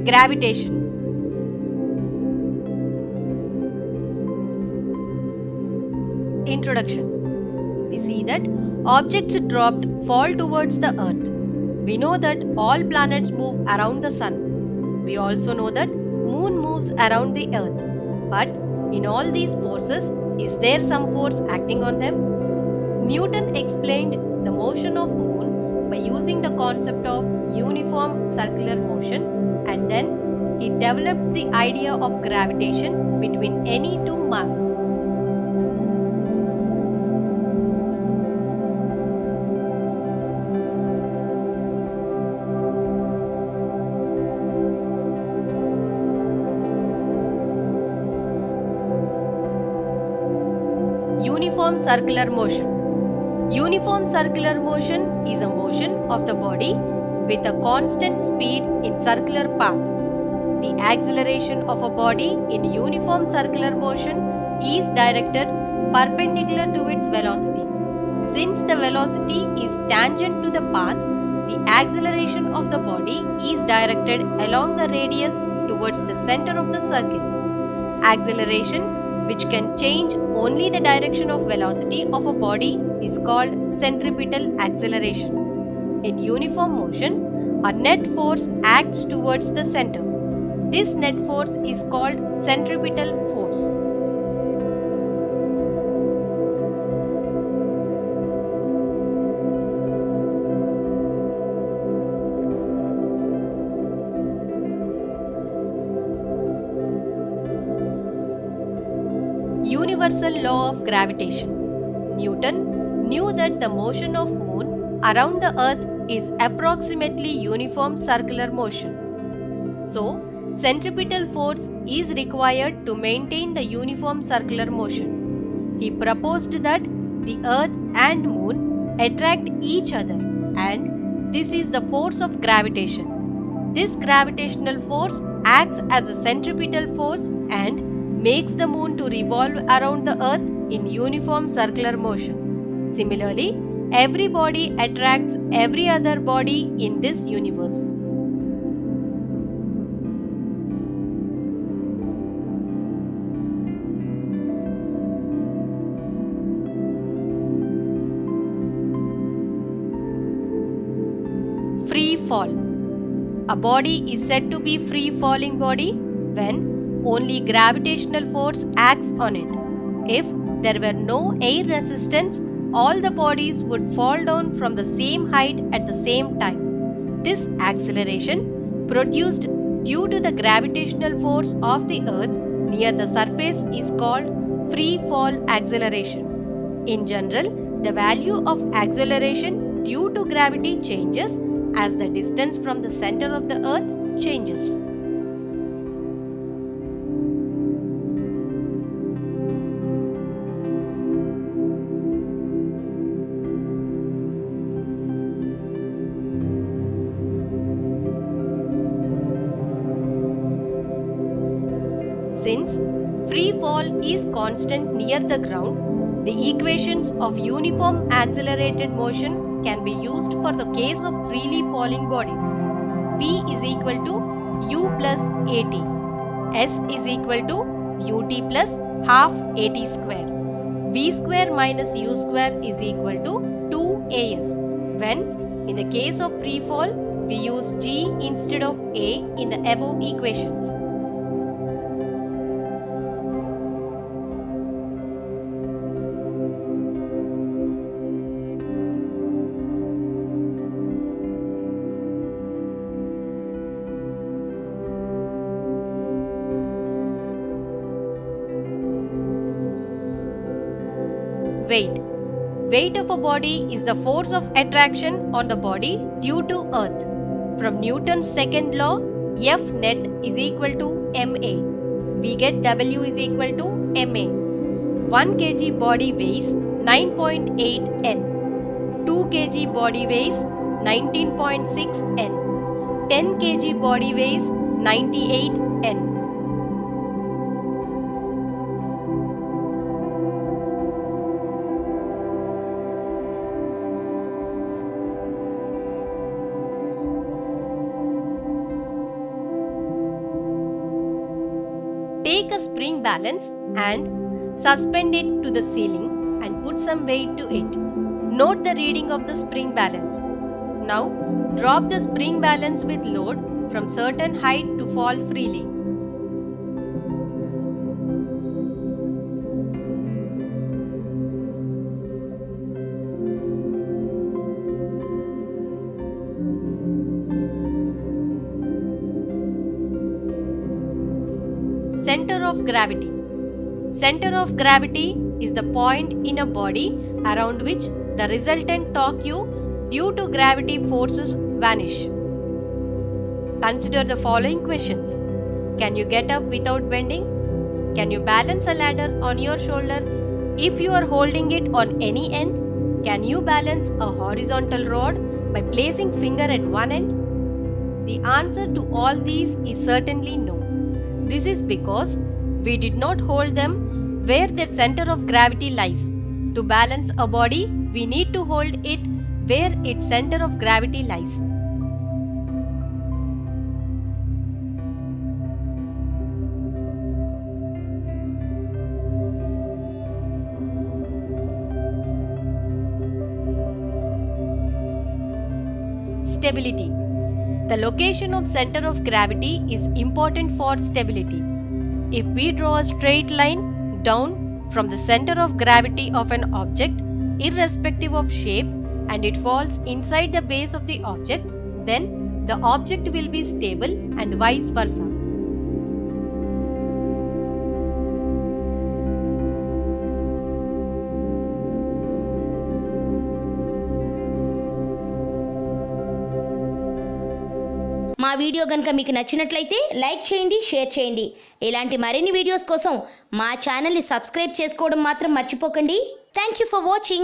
Gravitation. Introduction. We see that objects dropped fall towards the earth. We know that all planets move around the sun. We also know that moon moves around the earth. But in all these forces, is there some force acting on them? Newton explained the motion of moon by using the concept of uniform circular motion, and then he developed the idea of gravitation between any two masses. Uniform circular motion. Uniform circular motion is a motion of the body with a constant speed in circular path. The acceleration of a body in uniform circular motion is directed perpendicular to its velocity. Since the velocity is tangent to the path, the acceleration of the body is directed along the radius towards the center of the circle. Acceleration, which can change only the direction of velocity of a body, is called centripetal acceleration. In uniform motion, a net force acts towards the center. This net force is called centripetal force. Universal law of gravitation. Newton knew that the motion of moon around the earth is approximately uniform circular motion. So, centripetal force is required to maintain the uniform circular motion. He proposed that the earth and moon attract each other, and this is the force of gravitation. This gravitational force acts as a centripetal force and makes the moon to revolve around the earth in uniform circular motion. Similarly, every body attracts every other body in this universe. Free fall. A body is said to be free falling body when only gravitational force acts on it. If there were no air resistance, all the bodies would fall down from the same height at the same time. This acceleration produced due to the gravitational force of the earth near the surface is called free fall acceleration. In general, the value of acceleration due to gravity changes as the distance from the center of the earth changes. Since free fall is constant near the ground, the equations of uniform accelerated motion can be used for the case of freely falling bodies. V is equal to u plus at. S is equal to ut plus half at square. V square minus u square is equal to 2as. When, in the case of free fall, we use g instead of a in the above equations. Weight. Weight of a body is the force of attraction on the body due to earth. From Newton's second law, F net is equal to ma. We get W is equal to ma. 1 kg body weighs 9.8 n. 2 kg body weighs 19.6 n. 10 kg body weighs 98 n. take a spring balance and suspend it to the ceiling and put some weight to it. Note the reading of the spring balance. Now drop the spring balance with load from certain height to fall freely. Center of gravity. Center of gravity is the point in a body around which the resultant torque due to gravity forces vanish. Consider the following questions. Can you get up without bending? Can you balance a ladder on your shoulder if you are holding it on any end? Can you balance a horizontal rod by placing finger at one end? The answer to all these is certainly no. This is because we did not hold them where their center of gravity lies. To balance a body, we need to hold it where its center of gravity lies. Stability. The location of center of gravity is important for stability. If we draw a straight line down from the center of gravity of an object, irrespective of shape, and it falls inside the base of the object, then the object will be stable and vice versa. మా video గనుక మీకు నచ్చినట్లయితే like చేయండి, share చేయండి. ఇలాంటి మరిన్ని videos కోసం మా ఛానల్ని సబ్స్క్రైబ్ చేసుకోవడం మాత్రం మర్చిపోకండి. Thank you for watching.